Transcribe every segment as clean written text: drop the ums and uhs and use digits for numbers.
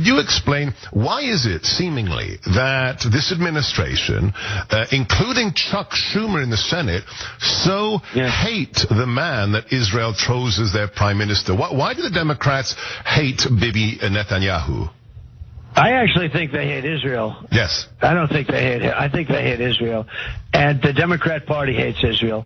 you explain why is it seemingly that this administration, including Chuck Schumer in the Senate, so hate the man that Israel chose as their prime minister? Why do the Democrats hate Bibi Netanyahu? I actually think they hate Israel. Yes. I don't think they hate him. I think they hate Israel. And the Democrat Party hates Israel.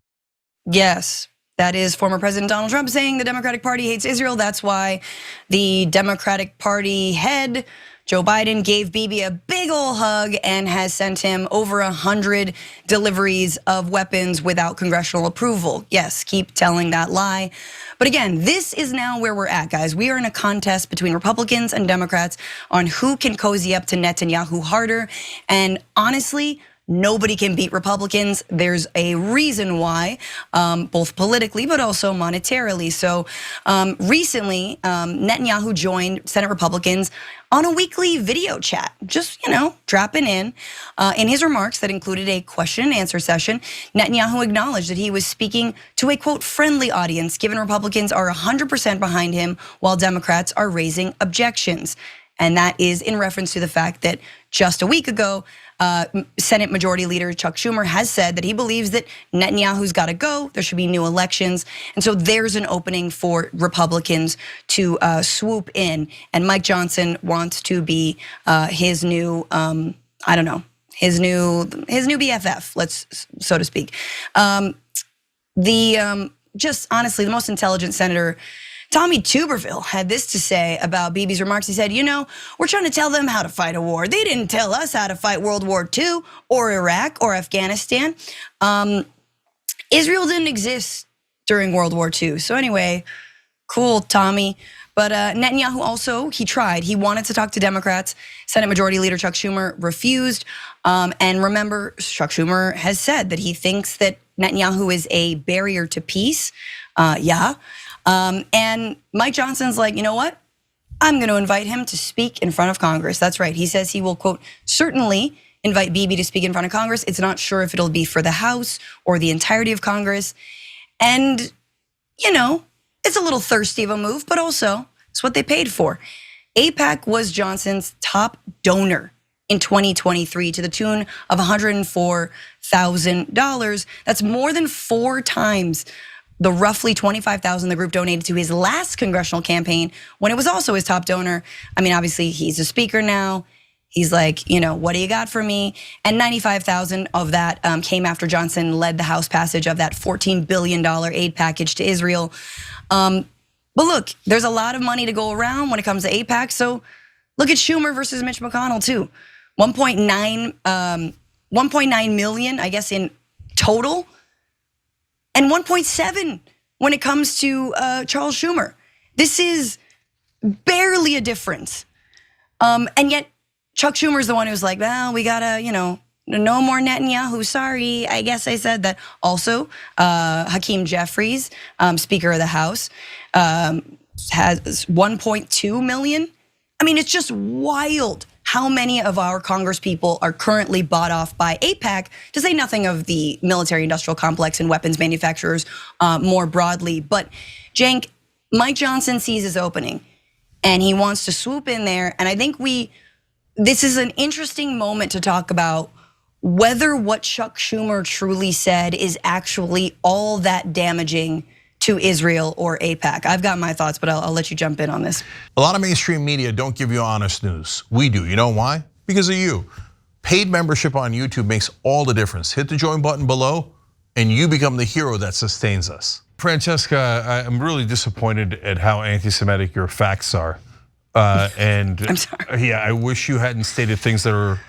Yes. That is former President Donald Trump saying the Democratic Party hates Israel. That's why the Democratic Party head, Joe Biden, gave Bibi a big ol' hug and has sent him over 100 deliveries of weapons without congressional approval. Yes, keep telling that lie. But again, this is now where we're at, guys. We are in a contest between Republicans and Democrats on who can cozy up to Netanyahu harder. And honestly, nobody can beat Republicans. There's a reason why, both politically but also monetarily. So recently, Netanyahu joined Senate Republicans on a weekly video chat, just, dropping in. In his remarks that included a question and answer session, Netanyahu acknowledged that he was speaking to a, quote, friendly audience, given Republicans are 100% behind him while Democrats are raising objections. And that is in reference to the fact that just a week ago, Senate Majority Leader Chuck Schumer has said that he believes that Netanyahu's got to go. There should be new elections. And so there's an opening for Republicans to swoop in. And Mike Johnson wants to be his new, his new BFF, so to speak. Just honestly, the most intelligent senator, Tommy Tuberville, had this to say about Bibi's remarks. He said, we're trying to tell them how to fight a war. They didn't tell us how to fight World War II or Iraq or Afghanistan. Israel didn't exist during World War II. So anyway, cool, Tommy. But Netanyahu also, he tried. He wanted to talk to Democrats. Senate Majority Leader Chuck Schumer refused. And remember, Chuck Schumer has said that he thinks that Netanyahu is a barrier to peace. And Mike Johnson's like, you know what? I'm going to invite him to speak in front of Congress. That's right. He says he will, quote, certainly invite Bibi to speak in front of Congress. It's not sure if it'll be for the House or the entirety of Congress. And, it's a little thirsty of a move, but also it's what they paid for. AIPAC was Johnson's top donor in 2023 to the tune of $104,000. That's more than 4 times the roughly $25,000 the group donated to his last congressional campaign when it was also his top donor. I mean, obviously he's a speaker now. He's like, what do you got for me? And $95,000 of that came after Johnson led the House passage of that $14 billion aid package to Israel. But look, there's a lot of money to go around when it comes to AIPAC. So look at Schumer versus Mitch McConnell too. 1.9 million, I guess, in total. And 1.7 when it comes to Charles Schumer. This is barely a difference. And yet Chuck Schumer is the one who's like, well, we gotta, no more Netanyahu, sorry, I guess I said that. Also, Hakeem Jeffries, Speaker of the House, has 1.2 million. I mean, it's just wild how many of our Congress people are currently bought off by AIPAC, to say nothing of the military industrial complex and weapons manufacturers more broadly. But Cenk, Mike Johnson sees his opening and he wants to swoop in there. And I think this is an interesting moment to talk about whether what Chuck Schumer truly said is actually all that damaging to Israel or AIPAC. I've got my thoughts, but I'll let you jump in on this. A lot of mainstream media don't give you honest news. We do. You know why? Because of you. Paid membership on YouTube makes all the difference. Hit the join button below and you become the hero that sustains us. Francesca, I'm really disappointed at how anti-Semitic your facts are. And I'm sorry. Yeah, I wish you hadn't stated things that are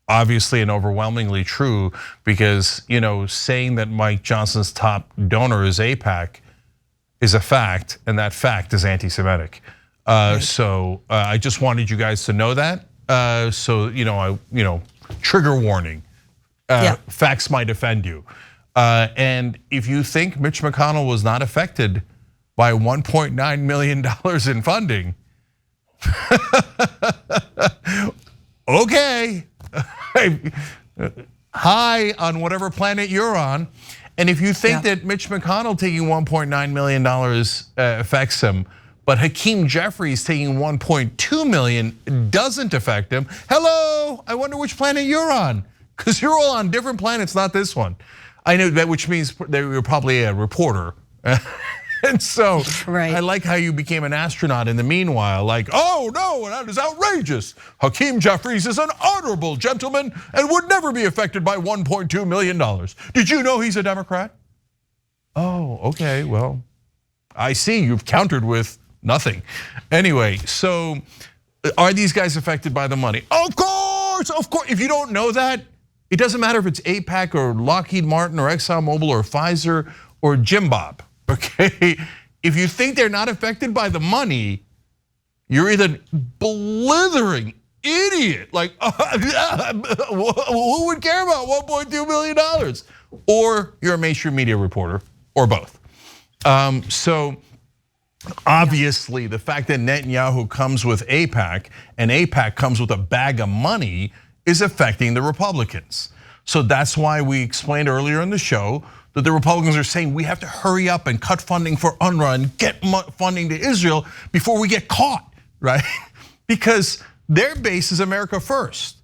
obviously and overwhelmingly true, because saying that Mike Johnson's top donor is AIPAC is a fact, and that fact is anti-Semitic. Right. So I just wanted you guys to know that. Trigger warning. Facts might offend you. And if you think Mitch McConnell was not affected by $1.9 million in funding, okay. Hi on whatever planet you're on. And if you think that Mitch McConnell taking $1.9 million affects him, but Hakeem Jeffries taking 1.2 million doesn't affect him. Hello, I wonder which planet you're on, because you're all on different planets, not this one. I know that, which means that you're probably a reporter. And so I like how you became an astronaut in the meanwhile, like, oh no, that is outrageous. Hakeem Jeffries is an honorable gentleman and would never be affected by $1.2 million. Did you know he's a Democrat? Oh, okay, well, I see you've countered with nothing. Anyway, so are these guys affected by the money? Of course. If you don't know that, it doesn't matter if it's AIPAC or Lockheed Martin or ExxonMobil or Pfizer or Jim Bob. Okay, if you think they're not affected by the money, you're either blithering idiot, like who would care about $1.2 million, or you're a mainstream media reporter, or both. So obviously, the fact that Netanyahu comes with AIPAC and AIPAC comes with a bag of money is affecting the Republicans. So that's why we explained earlier in the show that the Republicans are saying we have to hurry up and cut funding for UNRWA and get funding to Israel before we get caught, right? Because their base is America first.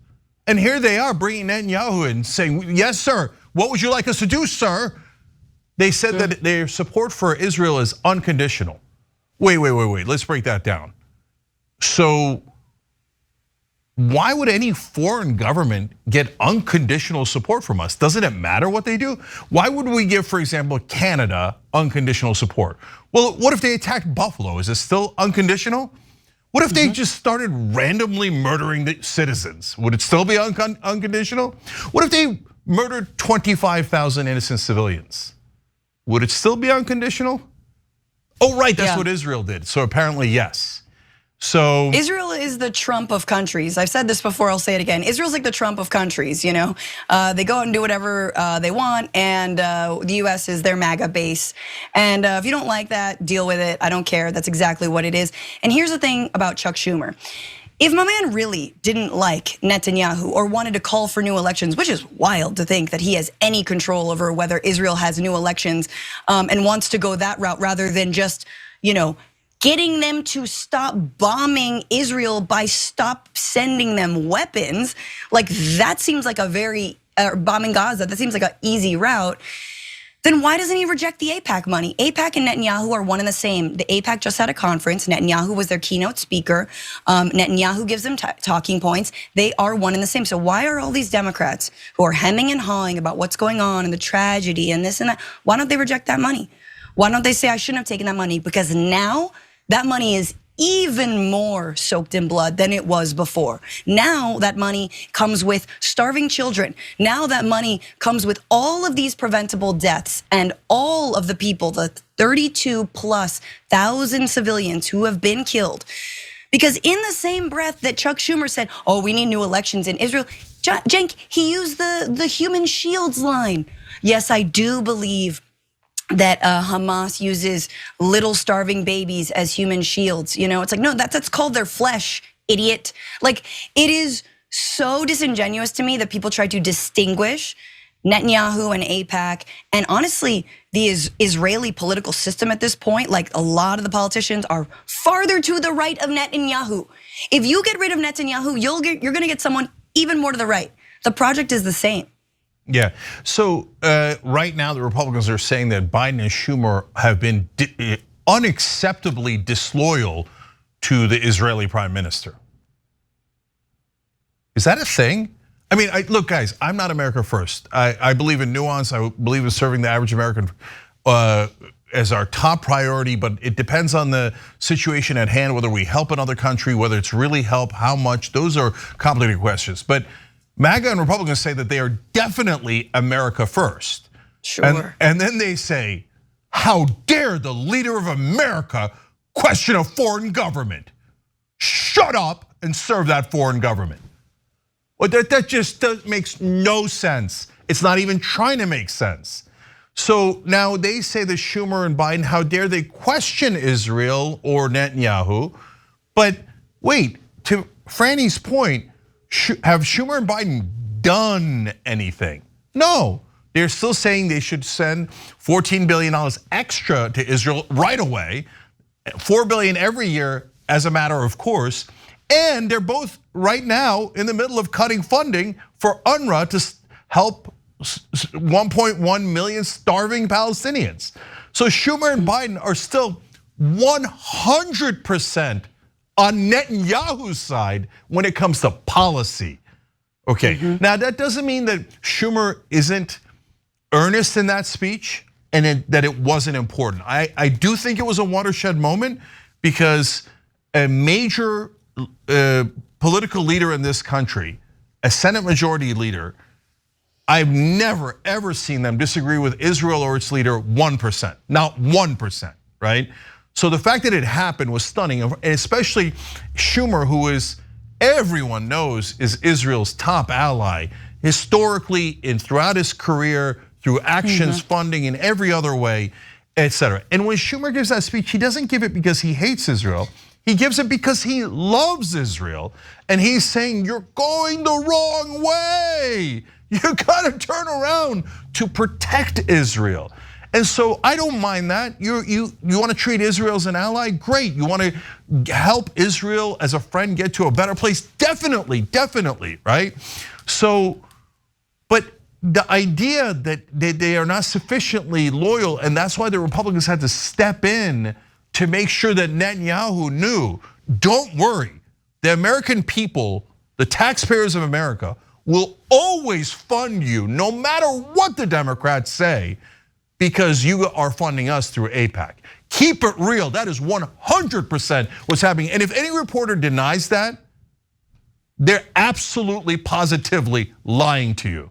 And here they are bringing Netanyahu in saying, yes, sir, what would you like us to do, sir? They said that their support for Israel is unconditional. Wait, let's break that down. So why would any foreign government get unconditional support from us? Doesn't it matter what they do? Why would we give, for example, Canada unconditional support? Well, what if they attacked Buffalo? Is it still unconditional? What if they just started randomly murdering the citizens? Would it still be unconditional? What if they murdered 25,000 innocent civilians? Would it still be unconditional? Oh, right, that's what Israel did. So apparently, yes. So Israel is the Trump of countries. I've said this before, I'll say it again. Israel's like the Trump of countries, you know? They go out and do whatever they want, and the US is their MAGA base. And if you don't like that, deal with it. I don't care, that's exactly what it is. And here's the thing about Chuck Schumer. If my man really didn't like Netanyahu or wanted to call for new elections, which is wild to think that he has any control over whether Israel has new elections, and wants to go that route rather than just, getting them to stop bombing Israel by stop sending them weapons, like that seems like a very, bombing Gaza, that seems like an easy route. Then why doesn't he reject the AIPAC money? AIPAC and Netanyahu are one and the same. The AIPAC just had a conference. Netanyahu was their keynote speaker. Netanyahu gives them talking points. They are one and the same. So why are all these Democrats who are hemming and hawing about what's going on and the tragedy and this and that, why don't they reject that money? Why don't they say I shouldn't have taken that money? Because now that money is even more soaked in blood than it was before. Now that money comes with starving children. Now that money comes with all of these preventable deaths and all of the people, the 32,000+ civilians who have been killed. Because in the same breath that Chuck Schumer said, oh, we need new elections in Israel, Cenk, he used the human shields line. Yes, I do believe that Hamas uses little starving babies as human shields. It's like, no, that's called their flesh, idiot. Like, it is so disingenuous to me that people try to distinguish Netanyahu and AIPAC, and honestly, the Israeli political system at this point, like a lot of the politicians are farther to the right of Netanyahu. If you get rid of Netanyahu, you're gonna get someone even more to the right. The project is the same. Yeah, so right now the Republicans are saying that Biden and Schumer have been unacceptably disloyal to the Israeli prime minister. Is that a thing? I mean, look guys, I'm not America first. I believe in nuance, I believe in serving the average American as our top priority, but it depends on the situation at hand, whether we help another country, whether it's really help, how much, those are complicated questions. But MAGA and Republicans say that they are definitely America first. Sure. And then they say, how dare the leader of America question a foreign government? Shut up and serve that foreign government. Well, that just makes no sense. It's not even trying to make sense. So now they say that Schumer and Biden, how dare they question Israel or Netanyahu? But wait, to Franny's point, have Schumer and Biden done anything? No, they're still saying they should send $14 billion extra to Israel right away. $4 billion every year as a matter of course. And they're both right now in the middle of cutting funding for UNRWA to help 1.1 million starving Palestinians. So Schumer and Biden are still 100% on Netanyahu's side when it comes to policy. Okay, now that doesn't mean that Schumer isn't earnest in that speech and that it wasn't important. I do think it was a watershed moment because a major political leader in this country, a Senate majority leader, I've never ever seen them disagree with Israel or its leader 1%, not 1%, right? So the fact that it happened was stunning, and especially Schumer, who is, everyone knows, is Israel's top ally historically and throughout his career, through actions, funding, in every other way, etc. And when Schumer gives that speech, he doesn't give it because he hates Israel. He gives it because he loves Israel, and he's saying, you're going the wrong way. You gotta turn around to protect Israel. And so I don't mind that. You wanna treat Israel as an ally? Great. You wanna help Israel as a friend get to a better place? Definitely, right? So, but the idea that they are not sufficiently loyal, and that's why the Republicans had to step in to make sure that Netanyahu knew, don't worry, the American people, the taxpayers of America, will always fund you no matter what the Democrats say, because you are funding us through AIPAC. Keep it real, that is 100% what's happening. And if any reporter denies that, they're absolutely positively lying to you.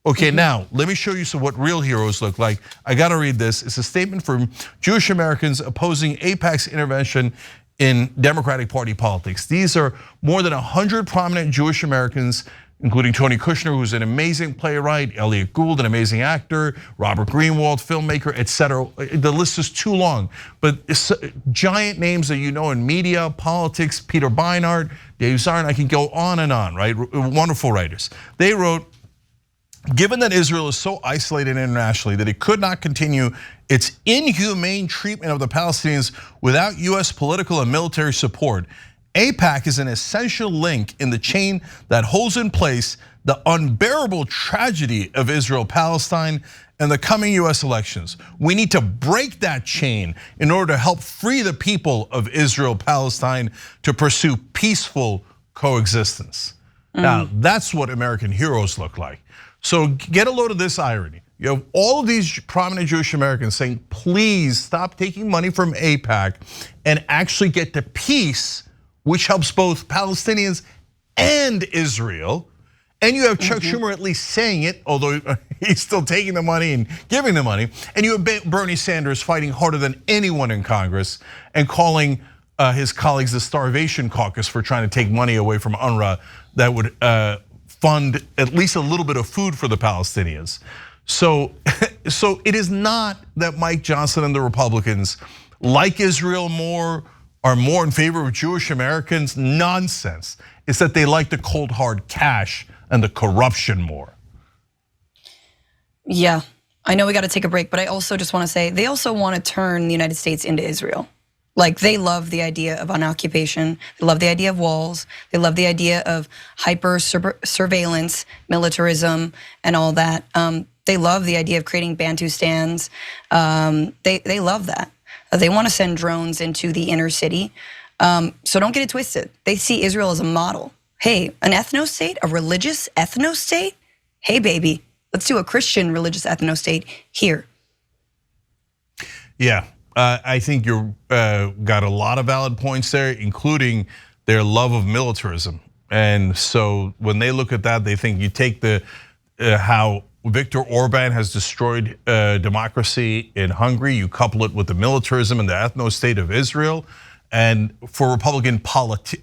Okay, now let me show you what real heroes look like. I gotta read this. It's a statement from Jewish Americans opposing AIPAC's intervention in Democratic Party politics. These are more than 100 prominent Jewish Americans, including Tony Kushner, who's an amazing playwright, Elliot Gould, an amazing actor, Robert Greenwald, filmmaker, etc. The list is too long, but it's giant names that you know in media, politics, Peter Beinart, Dave Zirin, I can go on and on, right? Wonderful writers. They wrote, given that Israel is so isolated internationally that it could not continue its inhumane treatment of the Palestinians without US political and military support, AIPAC is an essential link in the chain that holds in place the unbearable tragedy of Israel-Palestine and the coming US elections. We need to break that chain in order to help free the people of Israel-Palestine to pursue peaceful coexistence. Now, that's what American heroes look like. So get a load of this irony. You have all of these prominent Jewish Americans saying, please stop taking money from AIPAC and actually get to peace, which helps both Palestinians and Israel. And you have Chuck Schumer at least saying it, although he's still taking the money and giving the money. And you have Bernie Sanders fighting harder than anyone in Congress and calling his colleagues the Starvation Caucus for trying to take money away from UNRWA that would fund at least a little bit of food for the Palestinians. So it is not that Mike Johnson and the Republicans like Israel more, are more in favor of Jewish Americans. Nonsense. It's that they like the cold hard cash and the corruption more. Yeah, I know we got to take a break, but I also just want to say they also want to turn the United States into Israel. Like, they love the idea of an occupation, they love the idea of walls, they love the idea of hyper surveillance, militarism, and all that. They love the idea of creating Bantustans. They love that. They want to send drones into the inner city. So don't get it twisted. They see Israel as a model. Hey, an ethno-state, a religious ethno-state? Hey, baby, let's do a Christian religious ethno-state here. Yeah. I think you got a lot of valid points there, including their love of militarism. And so when they look at that, they think you take how Viktor Orban has destroyed democracy in Hungary, you couple it with the militarism and the ethno-state of Israel, and for Republican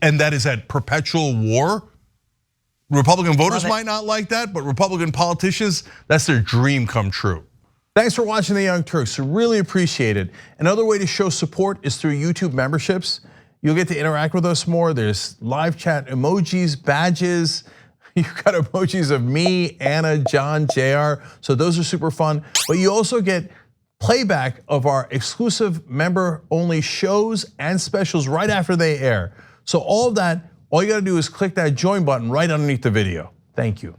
and that is at perpetual war. Republican voters might not like that, but Republican politicians, that's their dream come true. Thanks for watching The Young Turks, really appreciate it. Another way to show support is through YouTube memberships. You'll get to interact with us more. There's live chat emojis, badges. You've got emojis of me, Anna, John, JR. So those are super fun. But you also get playback of our exclusive member-only shows and specials right after they air. So all of that, all you gotta do is click that join button right underneath the video. Thank you.